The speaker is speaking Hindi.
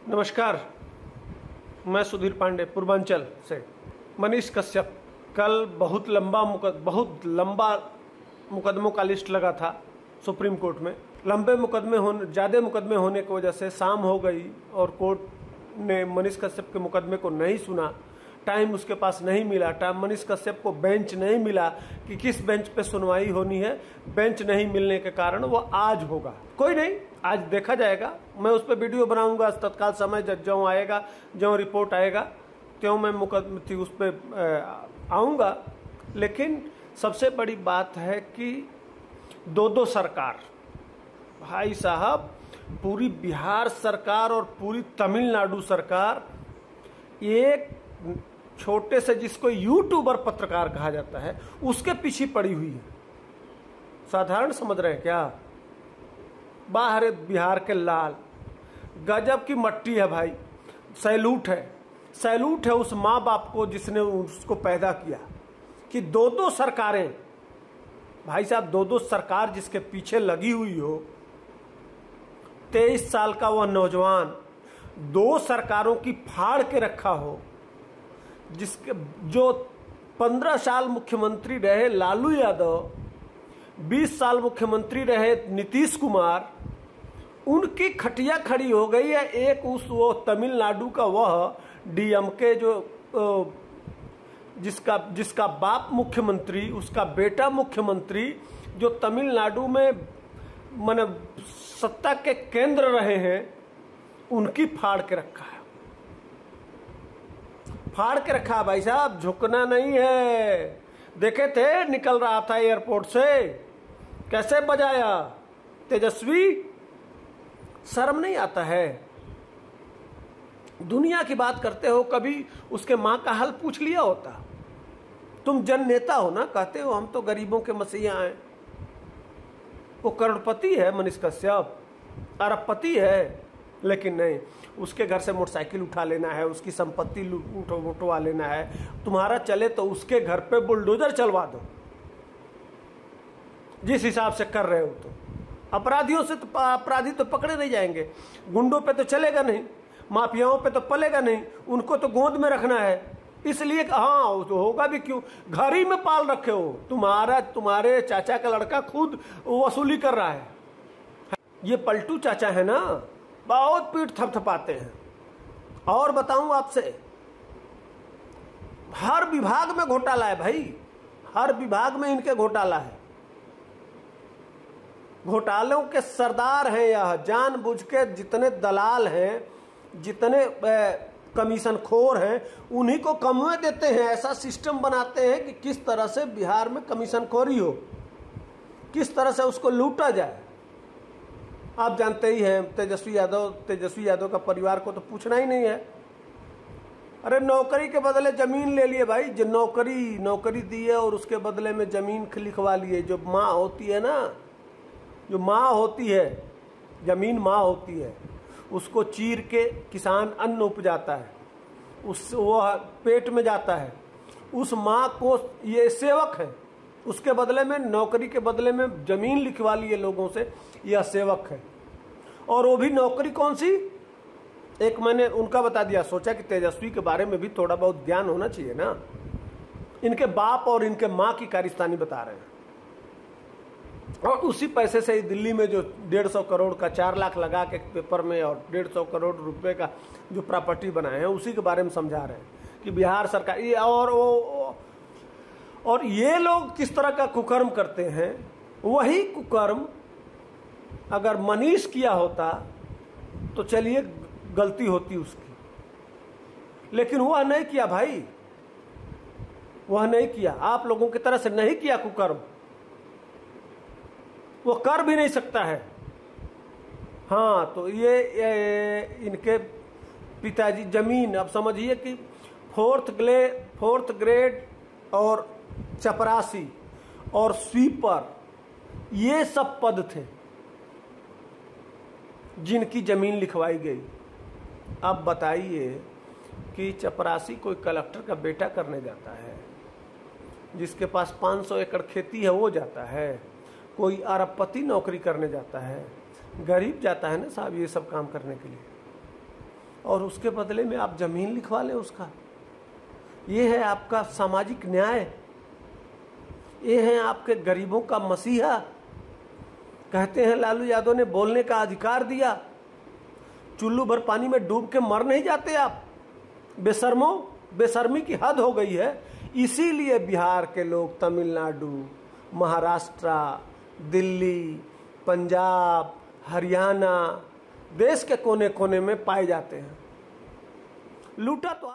नमस्कार, मैं सुधीर पांडे पूर्वांचल से। मनीष कश्यप कल बहुत लंबा मुकदमों का लिस्ट लगा था सुप्रीम कोर्ट में। ज़्यादा मुकदमे होने की वजह से शाम हो गई और कोर्ट ने मनीष कश्यप के मुकदमे को नहीं सुना। टाइम उसके पास नहीं मिला। मनीष कश्यप को बेंच नहीं मिला कि किस बेंच पे सुनवाई होनी है। बेंच नहीं मिलने के कारण वो आज होगा। कोई नहीं, आज देखा जाएगा। मैं उस पर वीडियो बनाऊंगा तत्काल समय ज्यों आएगा, ज्यों रिपोर्ट आएगा त्यों मैं उस पर आऊँगा। लेकिन सबसे बड़ी बात है कि दो सरकार, भाई साहब, पूरी बिहार सरकार और पूरी तमिलनाडु सरकार एक छोटे से जिसको यूट्यूबर पत्रकार कहा जाता है उसके पीछे पड़ी हुई है। साधारण समझ रहे हैं क्या? बाहर बिहार के लाल, गजब की मट्टी है भाई। सैल्यूट है उस माँ बाप को जिसने उसको पैदा किया कि दो सरकारें, भाई साहब, दो सरकार जिसके पीछे लगी हुई हो। 23 साल का वह नौजवान 2 सरकारों की फाड़ के रखा हो, जो 15 साल मुख्यमंत्री रहे लालू यादव, 20 साल मुख्यमंत्री रहे नीतीश कुमार, उनकी खटिया खड़ी हो गई है। वो तमिलनाडु का वह डीएमके जो जिसका बाप मुख्यमंत्री, उसका बेटा मुख्यमंत्री, जो तमिलनाडु में माने सत्ता के केंद्र रहे हैं, उनकी फाड़ के रखा है। भाई साहब, झुकना नहीं है। देखे थे निकल रहा था एयरपोर्ट से, कैसे बजाया तेजस्वी। शर्म नहीं आता है? दुनिया की बात करते हो, कभी उसके माँ का हाल पूछ लिया होता? तुम जन नेता हो ना, कहते हो हम तो गरीबों के मसीहा हैं। वो करोड़पति है मनीष कश्यप, अरबपति है, लेकिन नहीं, उसके घर से मोटरसाइकिल उठा लेना है, उसकी संपत्ति उठवा लेना है। तुम्हारा चले तो उसके घर पे बुलडोजर चलवा दो, जिस हिसाब से कर रहे हो। तो अपराधी तो पकड़े नहीं जाएंगे, गुंडों पे तो चलेगा नहीं, माफियाओं पे तो पलेगा नहीं, उनको तो गोद में रखना है। इसलिए हाँ, तो होगा भी क्यों, घर ही में पाल रखे हो। तुम्हारे चाचा का लड़का खुद वसूली कर रहा है। ये पलटू चाचा है ना, बहुत पीठ थपथपाते हैं। और बताऊं आपसे, हर विभाग में घोटाला है भाई, हर विभाग में इनके घोटाला है। घोटालों के सरदार हैं यह। जानबूझ के जितने दलाल हैं, जितने कमीशन खोर हैं, उन्हीं को कमवे देते हैं। ऐसा सिस्टम बनाते हैं कि किस तरह से बिहार में कमीशन खोरी हो, किस तरह से उसको लूटा जाए। आप जानते ही हैं, तेजस्वी यादव का परिवार को तो पूछना ही नहीं है। अरे नौकरी के बदले जमीन ले लिए भाई, जो नौकरी दी है और उसके बदले में जमीन लिखवा लिए। जो माँ होती है ना, जो माँ होती है, जमीन माँ होती है, उसको चीर के किसान अन्न उपजाता है, वह पेट में जाता है। उस माँ को ये सेवक है, उसके बदले में, नौकरी के बदले में जमीन लिखवा लिए लोगों से, यह सेवक है। और वो भी नौकरी कौन सी? एक मैंने उनका बता दिया। सोचा कि तेजस्वी के बारे में भी थोड़ा बहुत ज्ञान होना चाहिए ना। इनके बाप और इनके माँ की कारस्तानी बता रहे हैं। और उसी पैसे से दिल्ली में जो 150 करोड़ का 4 लाख लगा के पेपर में और 150 करोड़ रुपए का जो प्रॉपर्टी बनाए हैं, उसी के बारे में समझा रहे हैं कि बिहार सरकार ये और ये लोग किस तरह का कुकर्म करते हैं। वही कुकर्म अगर मनीष किया होता तो चलिए गलती होती उसकी, लेकिन वह नहीं किया भाई, वह नहीं किया। आप लोगों की तरह से नहीं किया कुकर्म, वो कर भी नहीं सकता है। हाँ, तो ये इनके पिताजी जमीन, अब समझिए कि फोर्थ ग्रेड और चपरासी और स्वीपर, ये सब पद थे जिनकी जमीन लिखवाई गई। अब बताइए कि चपरासी कोई कलेक्टर का बेटा करने जाता है, जिसके पास 500 एकड़ खेती है वो जाता है, कोई अरबपति नौकरी करने जाता है, गरीब जाता है ना साहब ये सब काम करने के लिए। और उसके बदले में आप जमीन लिखवा लें उसका। ये है आपका सामाजिक न्याय, ये है आपके गरीबों का मसीहा। कहते हैं लालू यादव ने बोलने का अधिकार दिया, चुल्लू भर पानी में डूब के मर नहीं जाते आप। बेशर्मो, बेशर्मी की हद हो गई है। इसीलिए बिहार के लोग तमिलनाडु, महाराष्ट्र, दिल्ली, पंजाब, हरियाणा, देश के कोने कोने में पाए जाते हैं। लूटा तो